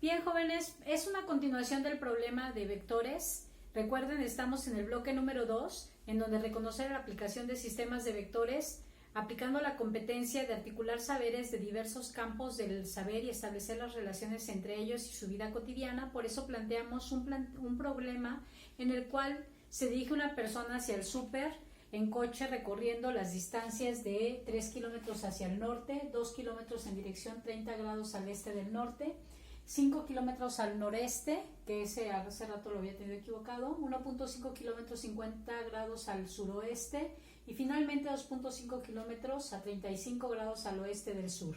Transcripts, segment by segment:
Bien, jóvenes, es una continuación del problema de vectores. Recuerden, estamos en el bloque número 2, en donde reconocer la aplicación de sistemas de vectores, aplicando la competencia de articular saberes de diversos campos del saber y establecer las relaciones entre ellos y su vida cotidiana. Por eso planteamos un problema en el cual se dirige una persona hacia el súper en coche recorriendo las distancias de 3 kilómetros hacia el norte, 2 kilómetros en dirección 30 grados al este del norte, 5 kilómetros al noreste, que hace rato lo había tenido equivocado, 1.5 kilómetros 50 grados al suroeste y finalmente 2.5 kilómetros a 35 grados al oeste del sur.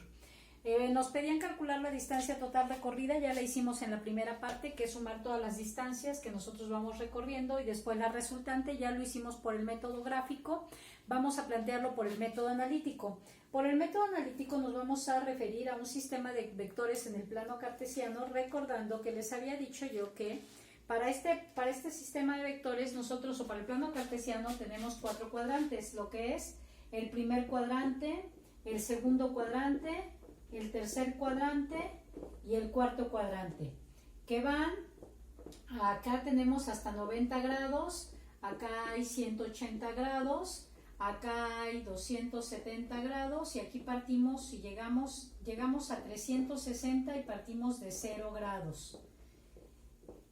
Nos pedían calcular la distancia total recorrida, ya la hicimos en la primera parte, que es sumar todas las distancias que nosotros vamos recorriendo, y después la resultante ya lo hicimos por el método gráfico. Vamos a plantearlo por el método analítico. Por el método analítico nos vamos a referir a un sistema de vectores en el plano cartesiano, recordando que les había dicho yo que para este sistema de vectores nosotros, o para el plano cartesiano, tenemos 4 cuadrantes, lo que es el primer cuadrante, el segundo cuadrante, el tercer cuadrante y el cuarto cuadrante, que van, acá tenemos hasta 90 grados, acá hay 180 grados, acá hay 270 grados y aquí partimos y llegamos a 360 y partimos de 0 grados.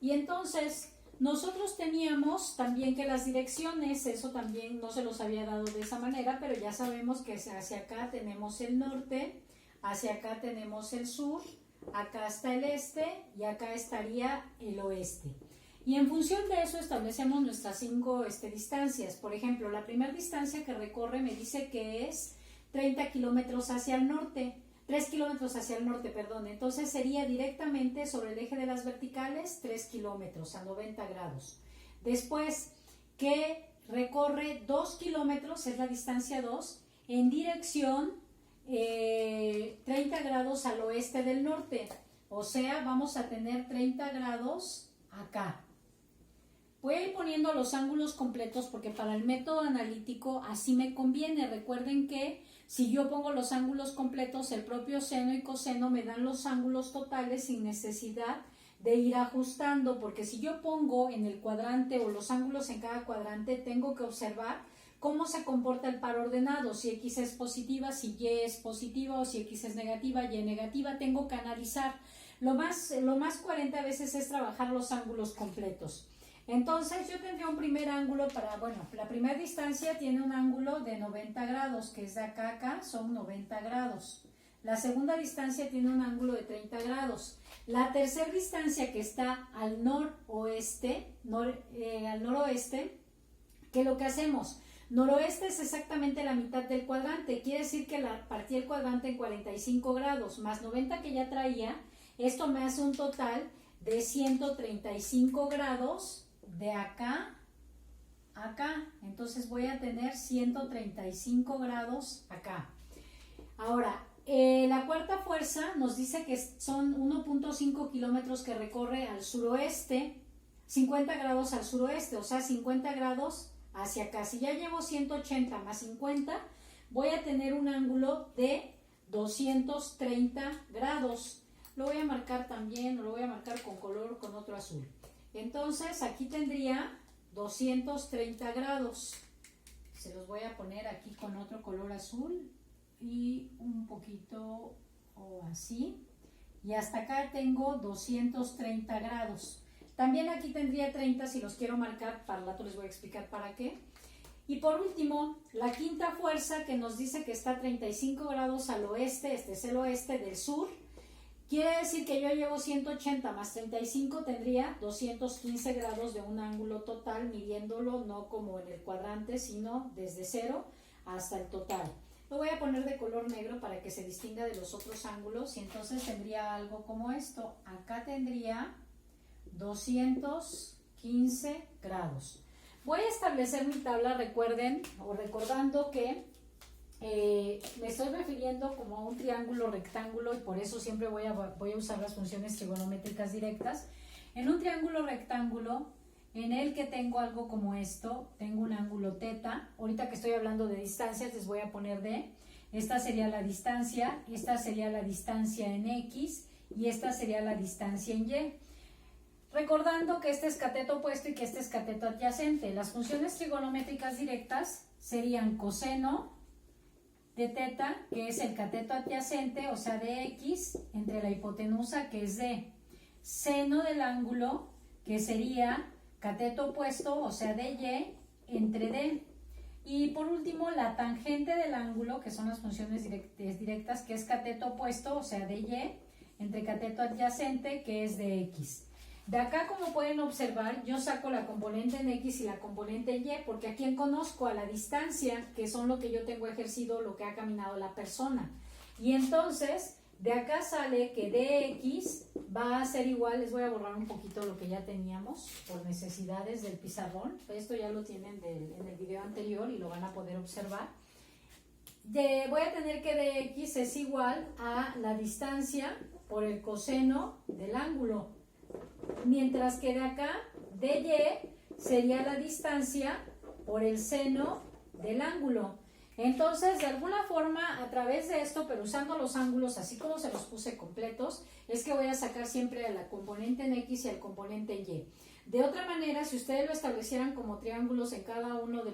Y entonces nosotros teníamos también que las direcciones, eso también no se los había dado de esa manera, pero ya sabemos que hacia acá tenemos el norte, hacia acá tenemos el sur, acá está el este y acá estaría el oeste. Y en función de eso establecemos nuestras 5 distancias. Por ejemplo, la primera distancia que recorre me dice que es 30 kilómetros hacia el norte, 3 kilómetros hacia el norte, perdón. Entonces sería directamente sobre el eje de las verticales 3 kilómetros a 90 grados. Después que recorre 2 kilómetros, es la distancia 2, en dirección 30 grados al oeste del norte, o sea, vamos a tener 30 grados acá. Voy a ir poniendo los ángulos completos porque para el método analítico así me conviene. Recuerden que si yo pongo los ángulos completos, el propio seno y coseno me dan los ángulos totales sin necesidad de ir ajustando, porque si yo pongo en el cuadrante o los ángulos en cada cuadrante, tengo que observar cómo se comporta el par ordenado, si X es positiva, si Y es positiva, o si X es negativa, Y negativa. Tengo que analizar. Lo más coherente a veces es trabajar los ángulos completos. Entonces yo tendría un primer ángulo la primera distancia tiene un ángulo de 90 grados, que es de acá a acá, son 90 grados. La segunda distancia tiene un ángulo de 30 grados. La tercera distancia, que está al noroeste, ¿qué es lo que hacemos? Noroeste es exactamente la mitad del cuadrante, quiere decir que partí el cuadrante en 45 grados, más 90 que ya traía, esto me hace un total de 135 grados de acá a acá, entonces voy a tener 135 grados acá. Ahora, la cuarta fuerza nos dice que son 1.5 kilómetros que recorre al suroeste, 50 grados al suroeste, o sea, 50 grados hacia acá. Si ya llevo 180 más 50, voy a tener un ángulo de 230 grados. Lo voy a marcar también, lo voy a marcar con color, con otro azul. Entonces aquí tendría 230 grados. Se los voy a poner aquí con otro color azul y un poquito así. Y hasta acá tengo 230 grados. También aquí tendría 30 si los quiero marcar, para el rato les voy a explicar para qué. Y por último, la quinta fuerza que nos dice que está a 35 grados al oeste, este es el oeste del sur, quiere decir que yo llevo 180 más 35, tendría 215 grados de un ángulo total, midiéndolo no como en el cuadrante, sino desde 0 hasta el total. Lo voy a poner de color negro para que se distinga de los otros ángulos, y entonces tendría algo como esto. Acá tendría 215 grados. Voy a establecer mi tabla, recordando que me estoy refiriendo como a un triángulo rectángulo, y por eso siempre voy a usar las funciones trigonométricas directas. En un triángulo rectángulo en el que tengo algo como esto, tengo un ángulo teta. Ahorita que estoy hablando de distancias les voy a poner D. Esta sería la distancia, esta sería la distancia en X, y esta sería la distancia en Y. Recordando que este es cateto opuesto y que este es cateto adyacente. Las funciones trigonométricas directas serían coseno de teta, que es el cateto adyacente, o sea, de X, entre la hipotenusa, que es D. Seno del ángulo, que sería cateto opuesto, o sea, de Y, entre D. Y por último, la tangente del ángulo, que son las funciones directas, que es cateto opuesto, o sea, de Y, entre cateto adyacente, que es de X. De acá, como pueden observar, yo saco la componente en X y la componente en Y, porque a quien conozco, a la distancia, que son lo que yo tengo ejercido, lo que ha caminado la persona. Y entonces, de acá sale que dx va a ser igual, les voy a borrar un poquito lo que ya teníamos por necesidades del pizarrón. Esto ya lo tienen en el video anterior y lo van a poder observar. Voy a tener que dx es igual a la distancia por el coseno del ángulo. Mientras que de acá, dy sería la distancia por el seno del ángulo. Entonces, de alguna forma, a través de esto, pero usando los ángulos así como se los puse completos, es que voy a sacar siempre a la componente en X y al componente en Y. De otra manera, si ustedes lo establecieran como triángulos en cada uno de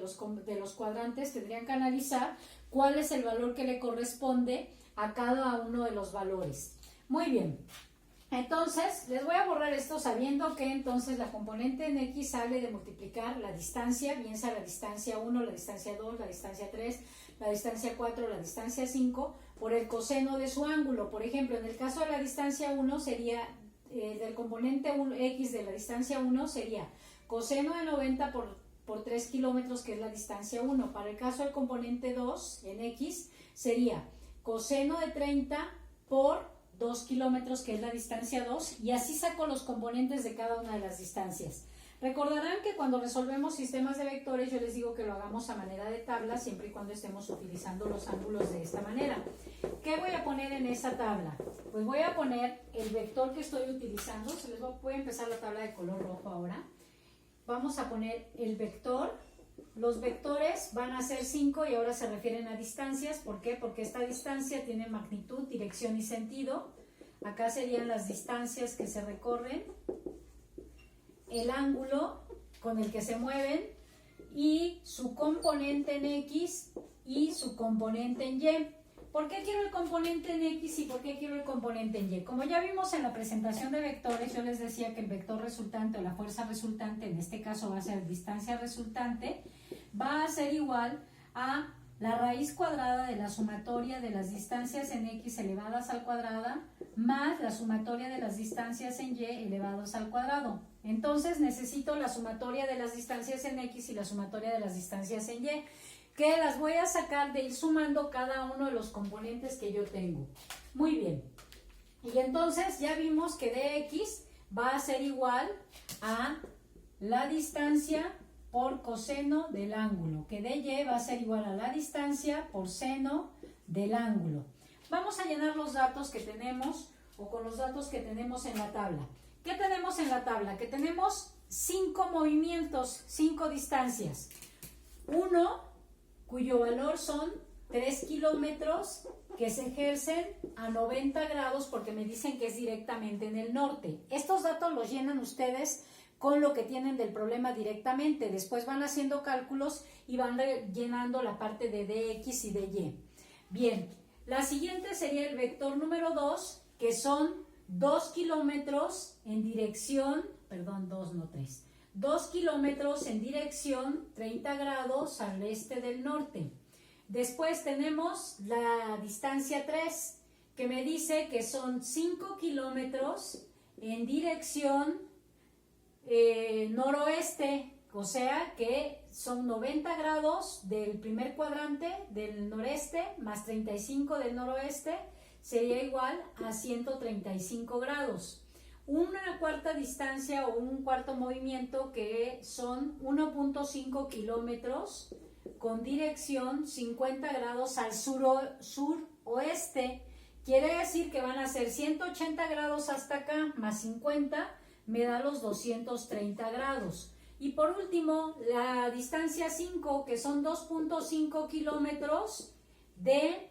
los cuadrantes, tendrían que analizar cuál es el valor que le corresponde a cada uno de los valores. Muy bien. Entonces, les voy a borrar esto sabiendo que entonces la componente en X sale de multiplicar la distancia, bien sea la distancia 1, la distancia 2, la distancia 3, la distancia 4, la distancia 5, por el coseno de su ángulo. Por ejemplo, en el caso de la distancia 1 sería, del componente X de la distancia 1 sería coseno de 90 por 3 kilómetros, que es la distancia 1. Para el caso del componente 2 en X sería coseno de 30 por 2 kilómetros, que es la distancia 2, y así saco los componentes de cada una de las distancias. Recordarán que cuando resolvemos sistemas de vectores, yo les digo que lo hagamos a manera de tabla, siempre y cuando estemos utilizando los ángulos de esta manera. ¿Qué voy a poner en esa tabla? Pues voy a poner el vector que estoy utilizando. Voy a empezar la tabla de color rojo ahora. Vamos a poner el vector. Los vectores van a ser 5 y ahora se refieren a distancias. ¿Por qué? Porque esta distancia tiene magnitud, dirección y sentido. Acá serían las distancias que se recorren, el ángulo con el que se mueven y su componente en X y su componente en Y. ¿Por qué quiero el componente en X y por qué quiero el componente en Y? Como ya vimos en la presentación de vectores, yo les decía que el vector resultante o la fuerza resultante, en este caso va a ser distancia resultante, va a ser igual a la raíz cuadrada de la sumatoria de las distancias en X elevadas al cuadrado más la sumatoria de las distancias en Y elevados al cuadrado. Entonces necesito la sumatoria de las distancias en X y la sumatoria de las distancias en Y, que las voy a sacar de ir sumando cada uno de los componentes que yo tengo. Muy bien. Y entonces ya vimos que dx va a ser igual a la distancia por coseno del ángulo, que dy va a ser igual a la distancia por seno del ángulo. Vamos a llenar los datos que tenemos o con los datos que tenemos en la tabla. ¿Qué tenemos en la tabla? Que tenemos 5 movimientos, 5 distancias. Uno cuyo valor son 3 kilómetros que se ejercen a 90 grados porque me dicen que es directamente en el norte. Estos datos los llenan ustedes con lo que tienen del problema directamente. Después van haciendo cálculos y van llenando la parte de dx y de y. Bien, la siguiente sería el vector número 2, que son 2 kilómetros en dirección, perdón, 2 no 3. 2 kilómetros en dirección 30 grados al este del norte. Después tenemos la distancia 3, que me dice que son 5 kilómetros en dirección noroeste, o sea que son 90 grados del primer cuadrante del noreste más 35 del noroeste, sería igual a 135 grados. Una cuarta distancia o un cuarto movimiento que son 1.5 kilómetros con dirección 50 grados al suroeste. Quiere decir que van a ser 180 grados hasta acá más 50 me da los 230 grados. Y por último, la distancia 5, que son 2.5 kilómetros de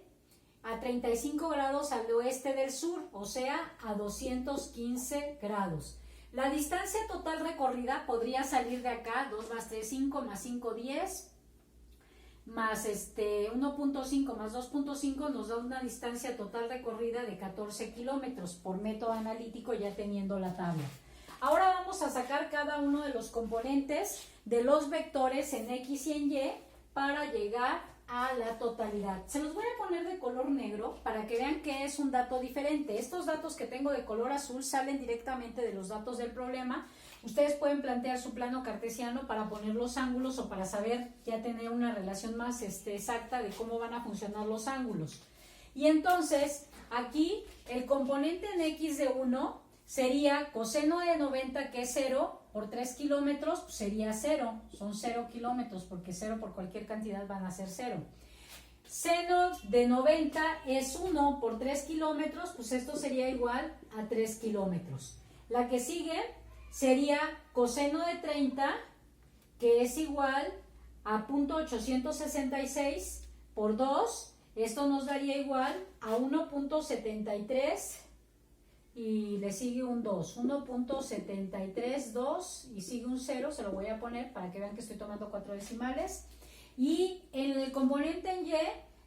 a 35 grados al oeste del sur, o sea, a 215 grados. La distancia total recorrida podría salir de acá, 2 más 3, 5, más 5, 10, más 1.5 más 2.5 nos da una distancia total recorrida de 14 kilómetros por método analítico, ya teniendo la tabla. Ahora vamos a sacar cada uno de los componentes de los vectores en X y en Y para llegar a la totalidad. Se los voy a poner de color negro para que vean que es un dato diferente. Estos datos que tengo de color azul salen directamente de los datos del problema. Ustedes pueden plantear su plano cartesiano para poner los ángulos o para saber, ya tener una relación más exacta de cómo van a funcionar los ángulos. Y entonces, aquí el componente en X de 1 sería coseno de 90, que es 0, por 3 kilómetros, pues sería 0. Son 0 kilómetros, porque 0 por cualquier cantidad van a ser 0. Seno de 90 es 1 por 3 kilómetros, pues esto sería igual a 3 kilómetros. La que sigue sería coseno de 30, que es igual a 0.866 por 2. Esto nos daría igual a 1.73 y le sigue un 2, 1.732 y sigue un 0, se lo voy a poner para que vean que estoy tomando 4 decimales. Y en el componente en Y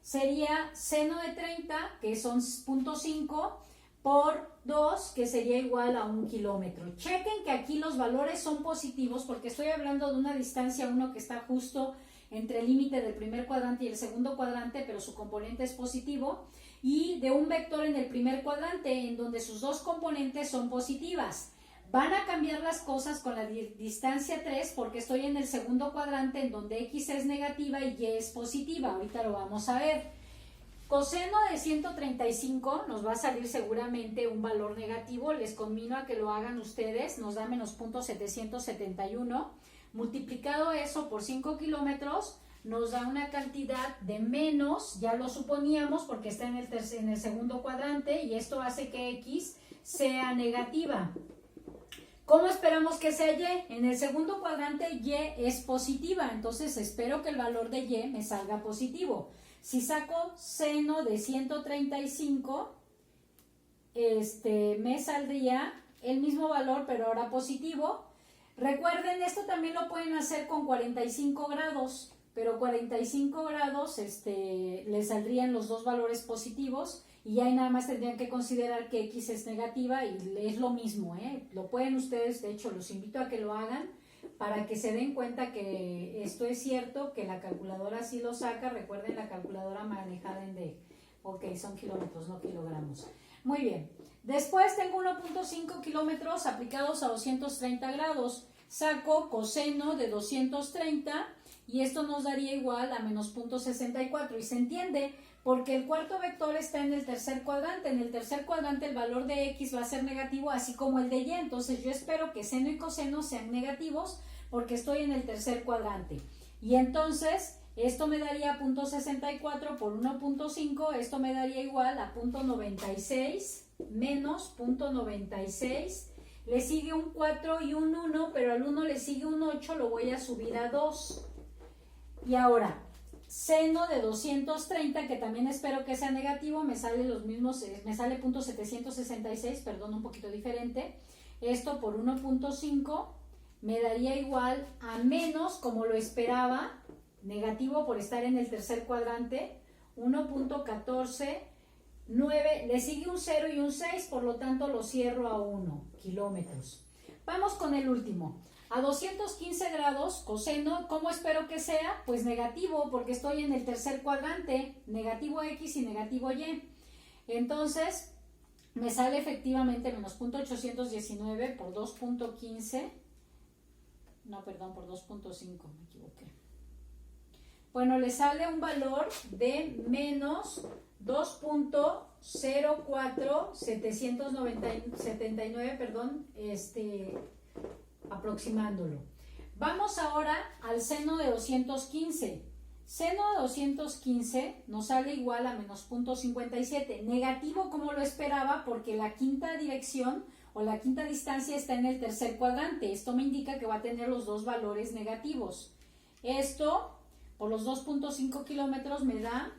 sería seno de 30, que son 0.5, por 2, que sería igual a 1 kilómetro. Chequen que aquí los valores son positivos porque estoy hablando de una distancia 1 que está justo entre el límite del primer cuadrante y el segundo cuadrante, pero su componente es positivo, y de un vector en el primer cuadrante en donde sus dos componentes son positivas. Van a cambiar las cosas con la distancia 3 porque estoy en el segundo cuadrante en donde X es negativa y Y es positiva. Ahorita lo vamos a ver. Coseno de 135 nos va a salir seguramente un valor negativo. Les conmino a que lo hagan ustedes. Nos da menos 0.771. Multiplicado eso por 5 kilómetros nos da una cantidad de menos, ya lo suponíamos porque está en el segundo cuadrante, y esto hace que X sea negativa. ¿Cómo esperamos que sea Y? En el segundo cuadrante Y es positiva, entonces espero que el valor de Y me salga positivo. Si saco seno de 135, me saldría el mismo valor, pero ahora positivo. Recuerden, esto también lo pueden hacer con 45 grados, pero 45 grados les saldrían los dos valores positivos, y ahí nada más tendrían que considerar que X es negativa y es lo mismo, Lo pueden ustedes, de hecho los invito a que lo hagan para que se den cuenta que esto es cierto, que la calculadora sí lo saca. Recuerden, la calculadora manejada en D. Ok, son kilómetros, no kilogramos. Muy bien. Después tengo 1.5 kilómetros aplicados a 230 grados. Saco coseno de 230 y esto nos daría igual a menos 0.64. Y se entiende porque el cuarto vector está en el tercer cuadrante. En el tercer cuadrante el valor de X va a ser negativo, así como el de Y. Entonces yo espero que seno y coseno sean negativos porque estoy en el tercer cuadrante. Y entonces esto me daría 0.64 por 1.5. Esto me daría igual a 0.96 menos 0.96. Le sigue un 4 y un 1, pero al 1 le sigue un 8, lo voy a subir a 2. Y ahora, seno de 230, que también espero que sea negativo, me sale los mismos, me sale 0.766, perdón, un poquito diferente. Esto por 1.5 me daría igual a menos, como lo esperaba, negativo por estar en el tercer cuadrante, 1.14. 9, le sigue un 0 y un 6, por lo tanto lo cierro a 1 kilómetros. Vamos con el último. A 215 grados, coseno, ¿cómo espero que sea? Pues negativo, porque estoy en el tercer cuadrante, negativo X y negativo Y. Entonces, me sale efectivamente menos 0.819 por 2.15. No, perdón, por 2.5, me equivoqué. Bueno, le sale un valor de menos 2.04779, perdón, aproximándolo. Vamos ahora al seno de 215. Seno de 215 nos sale igual a menos 0.57. Negativo como lo esperaba porque la quinta dirección o la quinta distancia está en el tercer cuadrante. Esto me indica que va a tener los dos valores negativos. Esto por los 2.5 kilómetros me da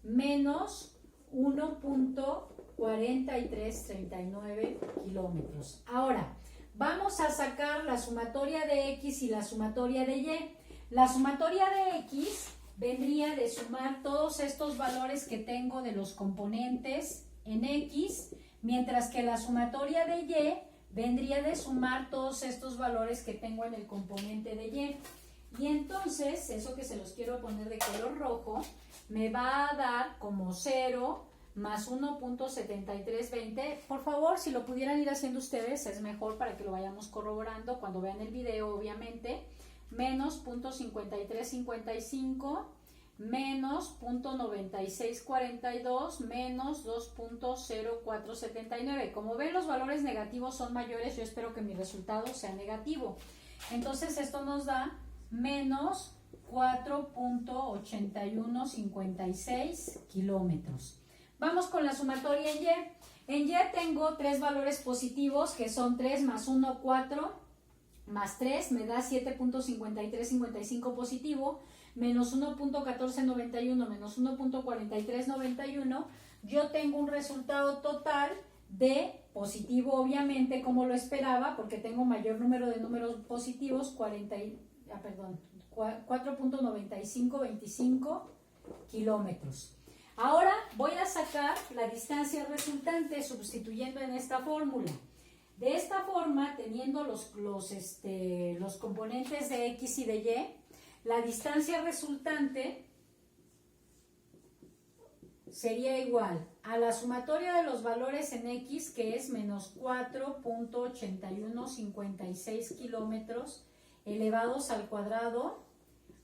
menos 1.4339 kilómetros. Ahora, vamos a sacar la sumatoria de X y la sumatoria de Y. La sumatoria de X vendría de sumar todos estos valores que tengo de los componentes en X, mientras que la sumatoria de Y vendría de sumar todos estos valores que tengo en el componente de Y. Y entonces, eso que se los quiero poner de color rojo, me va a dar como 0 más 1.7320. Por favor, si lo pudieran ir haciendo ustedes, es mejor para que lo vayamos corroborando cuando vean el video, obviamente. Menos 0.5355, menos 0.9642, menos 2.0479. Como ven, los valores negativos son mayores, yo espero que mi resultado sea negativo. Entonces, esto nos da menos 4.8156 kilómetros. Vamos con la sumatoria en Y. En Y tengo tres valores positivos que son 3 más 1, 4, más 3 me da 7.5355 positivo, menos 1.1491, menos 1.4391. Yo tengo un resultado total de positivo, obviamente, como lo esperaba, porque tengo mayor número de números positivos, 4.9525 kilómetros. Ahora voy a sacar la distancia resultante sustituyendo en esta fórmula. De esta forma, teniendo los componentes de X y de Y, la distancia resultante sería igual a la sumatoria de los valores en X, que es menos 4.8156 kilómetros elevados al cuadrado,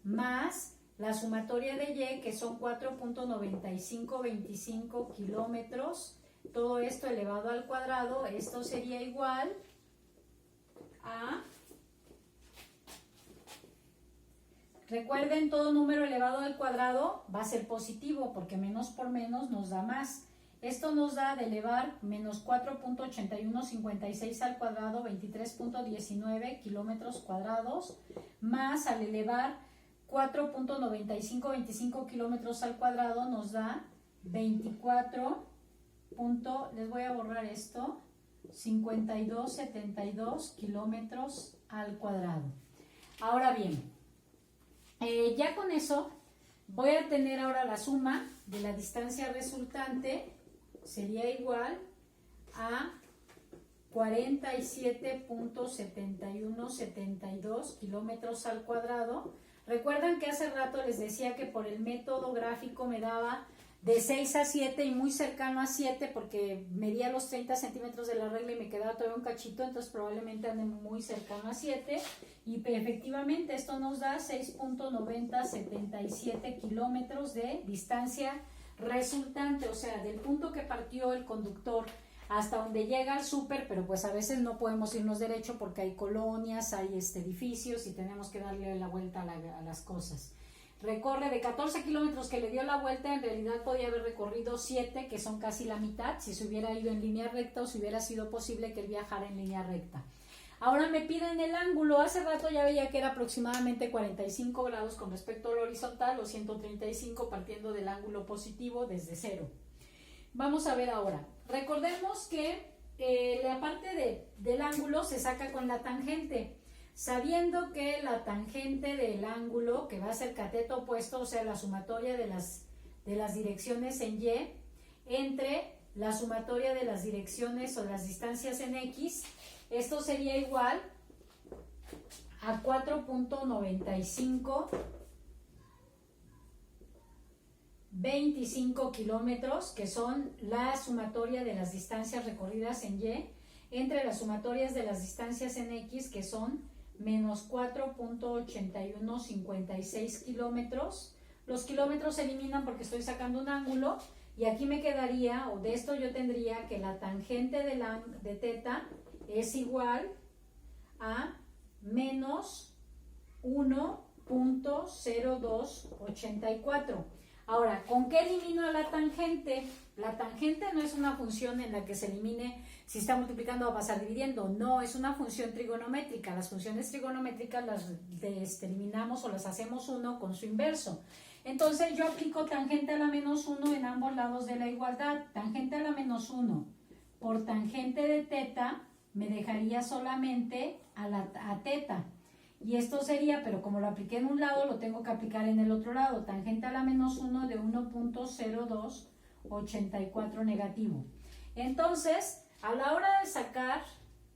más la sumatoria de Y, que son 4.9525 kilómetros, todo esto elevado al cuadrado. Esto sería igual a, recuerden, todo número elevado al cuadrado va a ser positivo, porque menos por menos nos da más. Esto nos da de elevar menos 4.8156 al cuadrado, 23.19 kilómetros cuadrados, más al elevar 4.9525 kilómetros al cuadrado nos da 24. Les voy a borrar esto, 5272 kilómetros al cuadrado. Ahora bien, ya con eso voy a tener ahora la suma de la distancia resultante, sería igual a 47.7172 kilómetros al cuadrado. Recuerdan que hace rato les decía que por el método gráfico me daba de 6 a 7 y muy cercano a 7, porque medía los 30 centímetros de la regla y me quedaba todavía un cachito, entonces probablemente ande muy cercano a 7, y efectivamente esto nos da 6.9077 kilómetros de distancia resultante, o sea, del punto que partió el conductor hasta donde llega al súper, pero pues a veces no podemos irnos derecho porque hay colonias, hay edificios y tenemos que darle la vuelta a las cosas. Recorre de 14 kilómetros que le dio la vuelta, en realidad podía haber recorrido 7, que son casi la mitad, si se hubiera ido en línea recta o si hubiera sido posible que él viajara en línea recta. Ahora me piden el ángulo. Hace rato ya veía que era aproximadamente 45 grados con respecto al horizontal, o 135 partiendo del ángulo positivo desde 0. Vamos a ver ahora. Recordemos que la parte del ángulo se saca con la tangente. Sabiendo que la tangente del ángulo, que va a ser cateto opuesto, o sea, la sumatoria de las direcciones en Y, entre la sumatoria de las direcciones o las distancias en X, esto sería igual a 4.9525 kilómetros, que son la sumatoria de las distancias recorridas en Y, entre las sumatorias de las distancias en X, que son menos 4.8156 kilómetros. Los kilómetros se eliminan porque estoy sacando un ángulo, y aquí me quedaría, o de esto yo tendría que la tangente de teta es igual a menos 1.0284. Ahora, ¿con qué elimino la tangente? La tangente no es una función en la que se elimine si está multiplicando o va a pasar dividiendo. No, es una función trigonométrica. Las funciones trigonométricas las eliminamos o las hacemos 1 con su inverso. Entonces yo aplico tangente a la menos 1 en ambos lados de la igualdad. Tangente a la menos 1 por tangente de teta me dejaría solamente a teta. Y esto sería, pero como lo apliqué en un lado, lo tengo que aplicar en el otro lado. Tangente a la menos 1 de 1.0284 negativo. Entonces, a la hora de sacar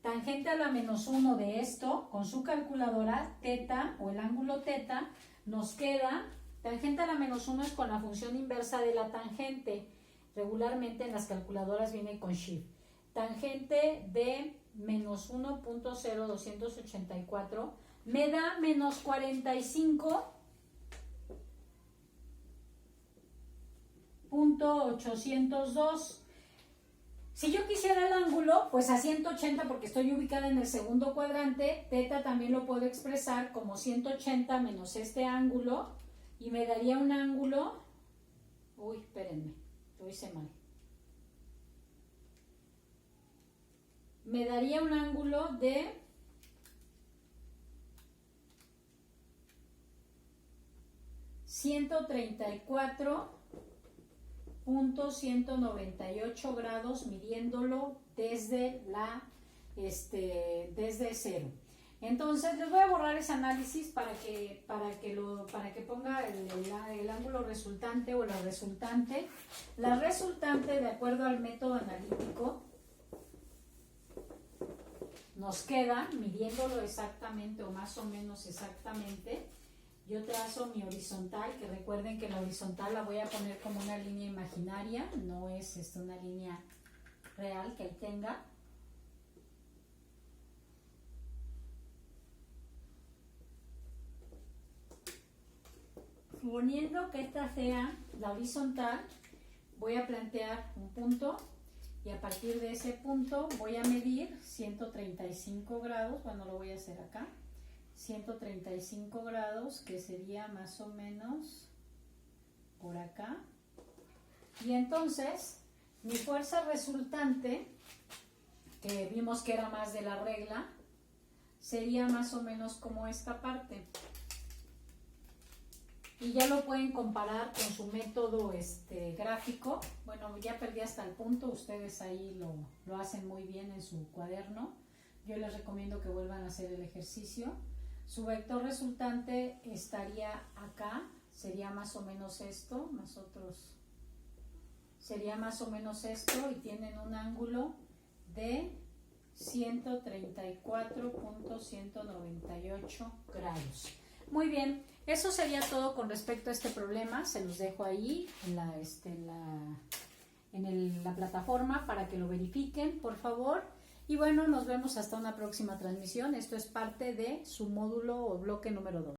tangente a la menos 1 de esto, con su calculadora, teta o el ángulo teta, nos queda, tangente a la menos 1 es con la función inversa de la tangente. Regularmente en las calculadoras viene con shift. Tangente de menos 1.0284 me da menos 45.802. Si yo quisiera el ángulo, pues a 180 porque estoy ubicada en el segundo cuadrante, teta también lo puedo expresar como 180 menos este ángulo y me daría un ángulo, uy, espérenme, lo hice mal. Me daría un ángulo de 134.198 grados midiéndolo desde desde cero. Entonces les voy a borrar ese análisis para que ponga el ángulo resultante o la resultante. La resultante, de acuerdo al método analítico, nos queda, midiéndolo exactamente o más o menos exactamente, yo trazo mi horizontal, que recuerden que la horizontal la voy a poner como una línea imaginaria, no es una línea real que ahí tenga. Suponiendo que esta sea la horizontal, voy a plantear un punto y a partir de ese punto voy a medir 135 grados, bueno, lo voy a hacer acá, 135 grados, que sería más o menos por acá. Y entonces, mi fuerza resultante, que vimos que era más de la regla, sería más o menos como esta parte. Y ya lo pueden comparar con su método gráfico. Bueno, ya perdí hasta el punto, ustedes ahí lo hacen muy bien en su cuaderno. Yo les recomiendo que vuelvan a hacer el ejercicio. Su vector resultante estaría acá, sería más o menos esto, sería más o menos esto, y tienen un ángulo de 134.198 grados. Muy bien, eso sería todo con respecto a este problema. Se los dejo ahí en la plataforma para que lo verifiquen, por favor. Y bueno, nos vemos hasta una próxima transmisión. Esto es parte de su módulo o bloque número 2.